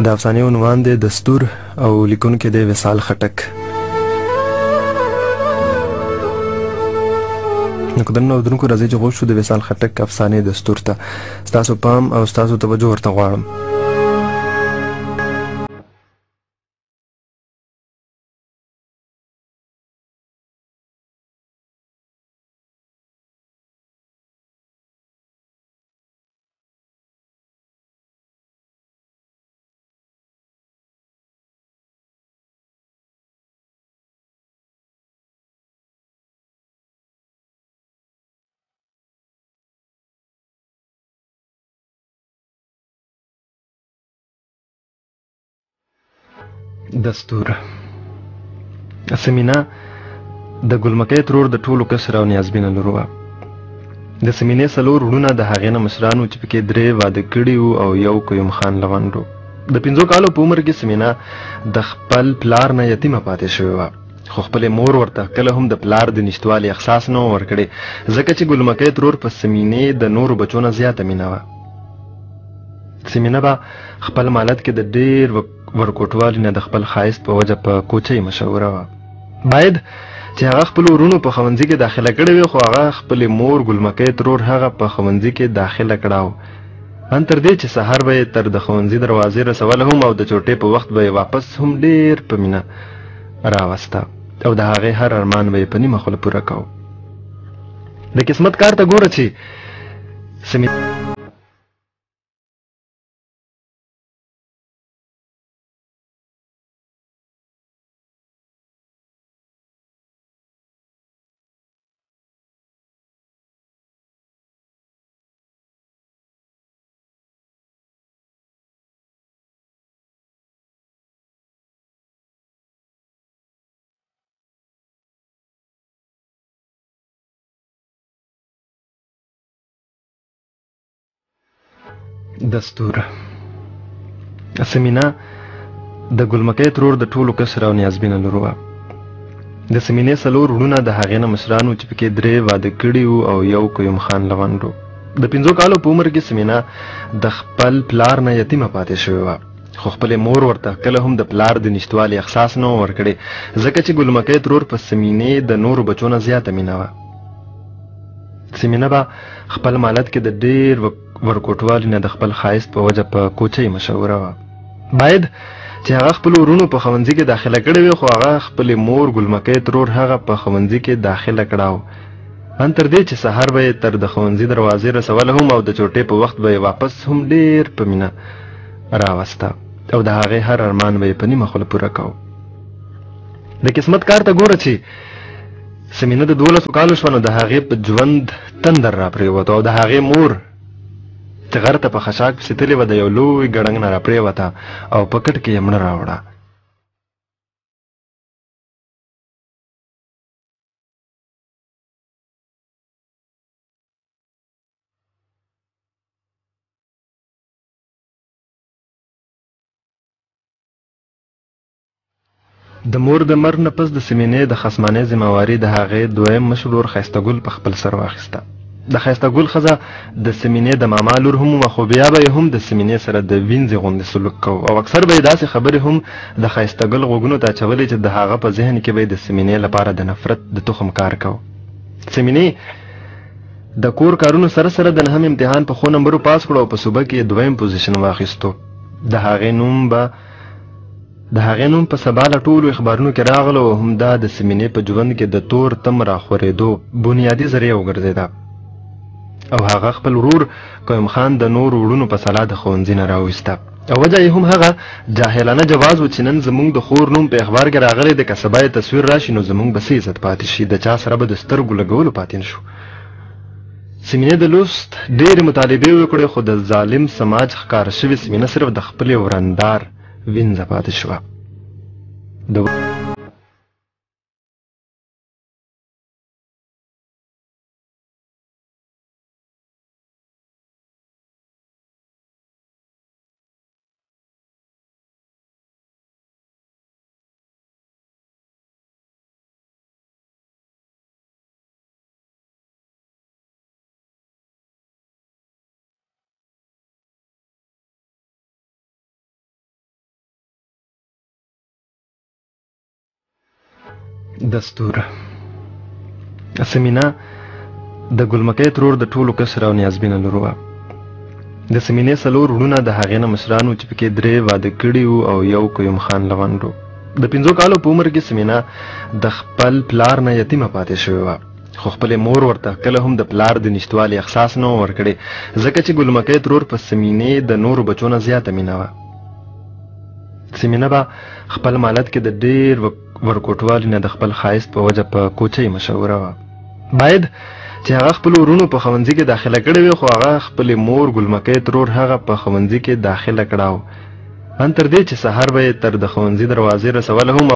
د افسانې عنوان دی دستور او لیکونکی دی وصال خټک. نو که درنو اورېدونکو راځئ چې غوږ شو د وصال خټک افسانې دستور ته. ستاسو پام او ستاسو توجه ورته غواړم. دستور. سمینا د ګلمکۍ ترور د ټولو کشره او نیازبینه لور وه. د سمینې څلور وروڼه د هغې نه مشران وو چې پکې درې واده کړي وو او یو قیوم خان لونډ و. د 5 کالو په عمر کې سمینا د خپل پلار نه یتیمه پاتې شوې وه، خو خپلې مور ورته کله هم د پلار د نشتوالي احساس نه و ورکړی، ځکه چې ګلمکۍ ترور په سمینې د نورو بچو نه زیاته مینه وه. سمینا به خپل مالت کې د ډېر ورکوټوالي نه د خپل ښایست په وجه په کوچۍ مشهوره وه. باید چې هغه خپلو وروڼو په ښوونځي کې داخله کړې وي، خو هغه خپلې مور ګلمکۍ ترور هغه په ښوونځي کې داخله کړه و، ان تر دې چې سهار به یې تر د ښوونځي دروازې رسوله هم او د چوټۍ په وخت به یې واپس هم ډېر په مینه راوسته او د هغې هر ارمان به یې په نیمه خوله پوره کوه. د قسمت کار ته ګوره چې دستور. سمینا د ګلمکۍ ترور د ټولو کشره او نیازبینه لور وه. د سمینې څلور وروڼه د هغې نه مشران وو چې پکې درې واده کړي وو او یو قیوم خان لونډ و. د 5 کالو په عمر کې سمینا د خپل پلار نه یتیمه پاتې شوې وه، خو خپلې مور ورته کله هم د پلار د نشتوالي احساس نه و ورکړی، ځکه چې ګلمکۍ ترور په سمینې د نورو بچو نه زیاته مینه وه. سمینا به خپل مالت کې د ډېر ورکوټوالي نه د خپل ښایست په وجه په کوچۍ مشهوره وه. باید چې هغه خپلو وروڼو په ښوونځي کې داخله کړې وي، خو هغه خپلې مور ګلمکۍ ترور هغه په ښوونځي کې داخله کړه و، ان تر دې چې سهار به یې تر د ښوونځي دروازې رسوله هم او د چوټۍ په وخت به یې واپس هم ډېر په مینه راوسته او د هغې هر ارمان به یې په نیمه خوله پوره کوه. د قسمت کار ته ګوره چې سمینا د 12 کالو شوه، نو د هغې په ژوند تندر را پرېوته او د هغې مور چې غر ته په خشاک پسې تلې وه د یو لوی ګړنګ نه را پرېوته او په کټ کې یې مړه راوړه. د مور د مرګ نه پس د سمینې د خصمانۍ ذمهواري د هغې دویم مشر ورور ښایسته ګل په خپل سر واخیسته. د ښایسته ګل ښځه د سمینې د ماما لور هم وه، خو بیا به یې هم د سمینې سره د وینځې غوندې سلوک کوو او اکثر به یې داسې خبرې هم د ښایسته ګل غوږونو ته اچولې چې د هغه په ذهن کې به یې د سمینې لپاره د نفرت د تخم کار کوو. سمینې د کور کارونو سره سره د 9م امتحان په ښو نمبرو پاس کړو او په صوبه کې یې 2یم پوزیشن واخیستو. د هغې نوم په سبا له ټولو اخبارونو کې راغلو او همدا د سمینې په ژوند کې د تور تم راخورېدو بنیادي ذریعه وګرځېده او هغه خپل ورور قیوم خان د نورو وروڼو په سلا د ښوونځي نه راویسته او وجه یې هم هغه جاهلانه جواز و چې نن زموږ د خور نوم په اخبار کې راغلی د که سبا یې تصویر راشي نو زموږ به څه عزت پاتې شي، د چا سره به د سترګو لګولو پاتې نه شو. سمینې د لوست ډېرې مطالبې وکړې، خو د ظالم سماج ښکاره شوې سمینه صرف د خپلې ورندار وینځه پاتې شوه. دستور سمینا د ګلمکۍ ترور د ټولو کسر او نیازبینه لور وه. د سمینې څلور وروڼه د هغې نه مشران وو چې پکې 3 واده کړي وو او یو قیوم خان لونډ و. د 5 کالو په عمر کې سمینا د خپل پلار نه یتیمه پاتې شوې وه، خو خپلې مور ورته کله هم د پلار د نشتوالي احساس نه و ورکړی، ځکه چې ګلمکۍ ترور په سمینې د نورو بچو نه زیاته مینه وه. سمینا به خپل مالت کې د ډېر ورکوټوالي نه د خپل ښایست په وجه په کوچۍ مشهوره وه. باید چې هغه خپل ورونو په ښوونځي کې داخله کړې وي، خو هغه خپلې مور ګلمکۍ ترور هغه په ښوونځي کې داخله کړه، ان تر دې چې سهار به یې تر د ښوونځي دروازې رسوله هم